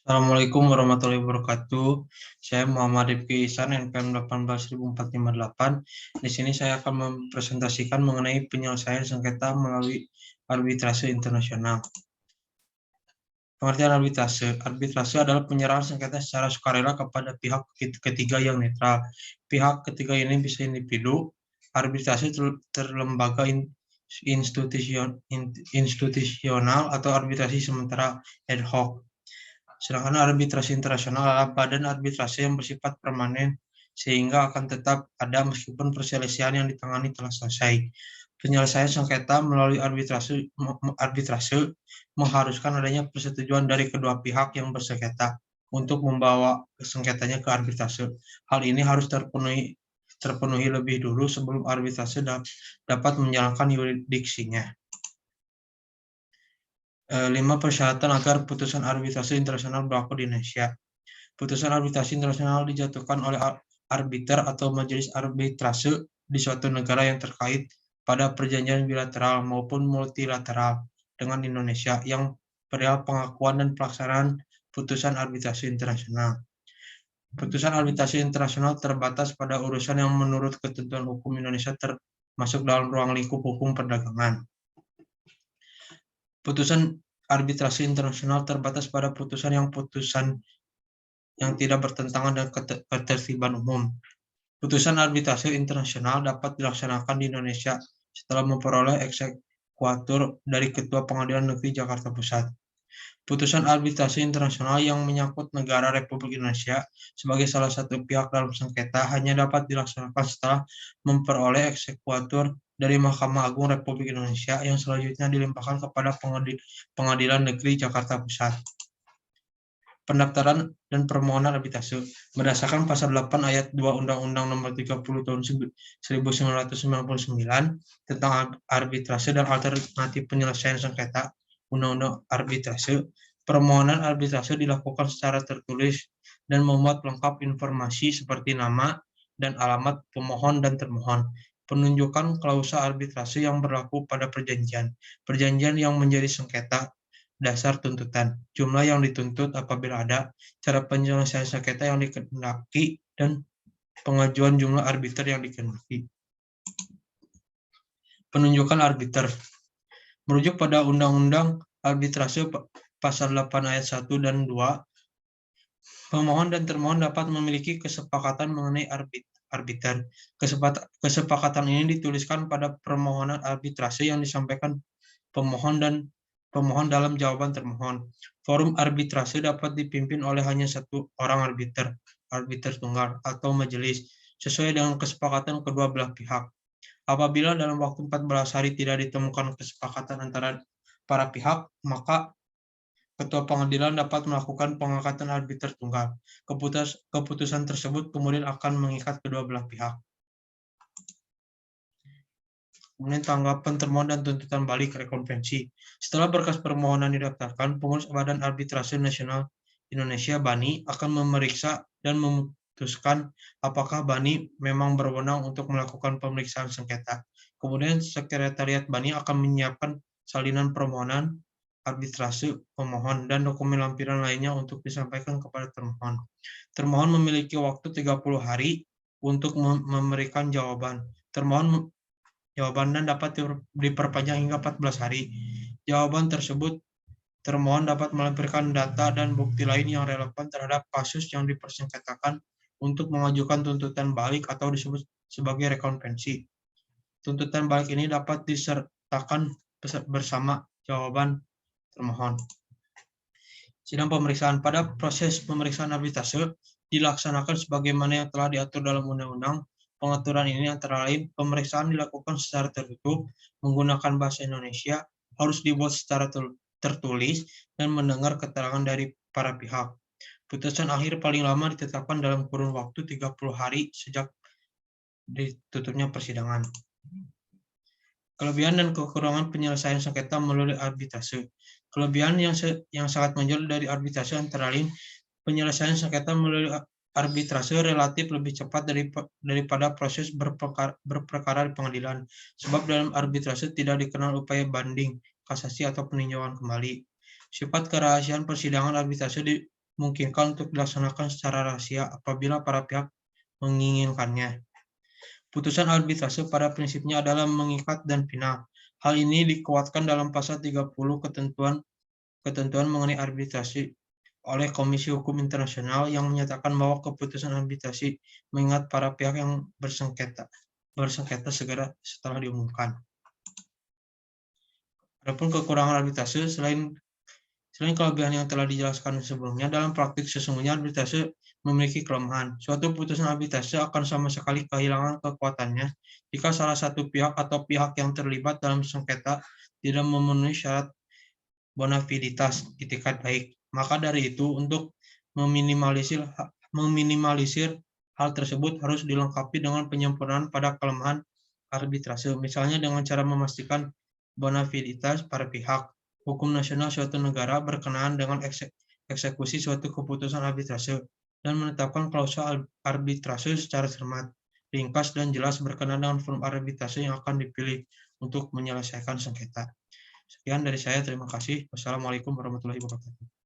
Assalamualaikum warahmatullahi wabarakatuh. Saya Muhammad Rifki Ihsan, NPM 18.458. Di sini saya akan mempresentasikan mengenai penyelesaian sengketa melalui arbitrase internasional. Pengertian arbitrase. Arbitrase adalah penyerahan sengketa secara sukarela kepada pihak ketiga yang netral. Pihak ketiga ini bisa individu. Arbitrase terlembaga institusional atau arbitrasi sementara ad hoc. Sedangkan arbitrase internasional adalah badan arbitrase yang bersifat permanen sehingga akan tetap ada meskipun perselisihan yang ditangani telah selesai. Penyelesaian sengketa melalui arbitrase mengharuskan adanya persetujuan dari kedua pihak yang bersengketa untuk membawa sengketanya ke arbitrase. Hal ini harus terpenuhi lebih dulu sebelum arbitrase dapat menjalankan yurisdiksinya. 5 persyaratan agar putusan arbitrase internasional berlaku di Indonesia. Putusan arbitrase internasional dijatuhkan oleh arbiter atau majelis arbitrase di suatu negara yang terkait pada perjanjian bilateral maupun multilateral dengan Indonesia yang perihal pengakuan dan pelaksanaan putusan arbitrase internasional. Putusan arbitrase internasional terbatas pada urusan yang menurut ketentuan hukum Indonesia termasuk dalam ruang lingkup hukum perdagangan. Putusan arbitrase internasional terbatas pada putusan yang tidak bertentangan dengan ketertiban umum. Putusan arbitrase internasional dapat dilaksanakan di Indonesia setelah memperoleh eksekuatur dari Ketua Pengadilan Negeri Jakarta Pusat. Putusan arbitrase internasional yang menyangkut negara Republik Indonesia sebagai salah satu pihak dalam sengketa hanya dapat dilaksanakan setelah memperoleh eksekuatur dari Mahkamah Agung Republik Indonesia yang selanjutnya dilimpahkan kepada Pengadilan Negeri Jakarta Pusat. Pendaftaran dan permohonan arbitrase. Berdasarkan pasal 8 ayat 2 Undang-Undang Nomor 30 Tahun 1999 tentang arbitrase dan alternatif penyelesaian sengketa Undang-Undang Arbitrase, permohonan arbitrase dilakukan secara tertulis dan memuat lengkap informasi seperti nama dan alamat pemohon dan termohon, penunjukan klausa arbitrase yang berlaku pada perjanjian yang menjadi sengketa, dasar tuntutan, jumlah yang dituntut apabila ada, cara penyelesaian sengketa yang dikehendaki, dan pengajuan jumlah arbiter yang dikehendaki. Penunjukan arbiter. Merujuk pada Undang-Undang Arbitrase Pasal 8 Ayat 1 dan 2, pemohon dan termohon dapat memiliki kesepakatan mengenai arbiter. Kesepakatan ini dituliskan pada permohonan arbitrase yang disampaikan pemohon dalam jawaban termohon. Forum arbitrase dapat dipimpin oleh hanya satu orang arbiter tunggal atau majelis, sesuai dengan kesepakatan kedua belah pihak. Apabila dalam waktu 14 hari tidak ditemukan kesepakatan antara para pihak, maka Ketua Pengadilan dapat melakukan pengangkatan arbiter tunggal. Keputusan tersebut kemudian akan mengikat kedua belah pihak. Kemudian tanggapan termohon dan tuntutan balik rekonvensi. Setelah berkas permohonan didaftarkan, pengurus Badan Arbitrase Nasional Indonesia (BANI) akan memeriksa dan memutuskan apakah BANI memang berwenang untuk melakukan pemeriksaan sengketa. Kemudian Sekretariat BANI akan menyiapkan salinan permohonan arbitrase pemohon dan dokumen lampiran lainnya untuk disampaikan kepada termohon. Termohon memiliki waktu 30 hari untuk memberikan jawaban. Jawaban dapat diperpanjang hingga 14 hari. Jawaban tersebut, termohon dapat melampirkan data dan bukti lain yang relevan terhadap kasus yang dipersengketakan untuk mengajukan tuntutan balik atau disebut sebagai rekonvensi. Tuntutan balik ini dapat disertakan bersama jawaban termohon. Sidang pemeriksaan. Pada proses pemeriksaan arbitrase dilaksanakan sebagaimana yang telah diatur dalam undang-undang. Pengaturan ini antara lain, pemeriksaan dilakukan secara tertutup, menggunakan bahasa Indonesia, harus dibuat secara tertulis, dan mendengar keterangan dari para pihak. Putusan akhir paling lama ditetapkan dalam kurun waktu 30 hari sejak ditutupnya persidangan. Kelebihan dan kekurangan penyelesaian sengketa melalui arbitrase. Kelebihan yang sangat menonjol dari arbitrase antara lain, penyelesaian sengketa melalui arbitrase relatif lebih cepat daripada proses berperkara di pengadilan, sebab dalam arbitrase tidak dikenal upaya banding, kasasi, atau peninjauan kembali. Sifat kerahasiaan persidangan arbitrase memungkinkan untuk dilaksanakan secara rahasia apabila para pihak menginginkannya. Putusan arbitrase pada prinsipnya adalah mengikat dan final. Hal ini dikuatkan dalam pasal 30 ketentuan mengenai arbitrasi oleh Komisi Hukum Internasional yang menyatakan bahwa keputusan arbitrasi mengingat para pihak yang bersengketa segera setelah diumumkan. Adapun kekurangan arbitrase, selain kelebihan yang telah dijelaskan sebelumnya, dalam praktik sesungguhnya arbitrase memiliki kelemahan. Suatu putusan arbitrase akan sama sekali kehilangan kekuatannya jika salah satu pihak atau pihak yang terlibat dalam sengketa tidak memenuhi syarat bona fiditas itikat baik. Maka dari itu, untuk meminimalisir hal tersebut harus dilengkapi dengan penyempurnaan pada kelemahan arbitrase, misalnya dengan cara memastikan bona fiditas para pihak, hukum nasional suatu negara berkenaan dengan eksekusi suatu keputusan arbitrase, dan menetapkan klausul arbitrase secara cermat, ringkas, dan jelas berkenaan dengan forum arbitrase yang akan dipilih untuk menyelesaikan sengketa. Sekian dari saya, terima kasih. Wassalamualaikum warahmatullahi wabarakatuh.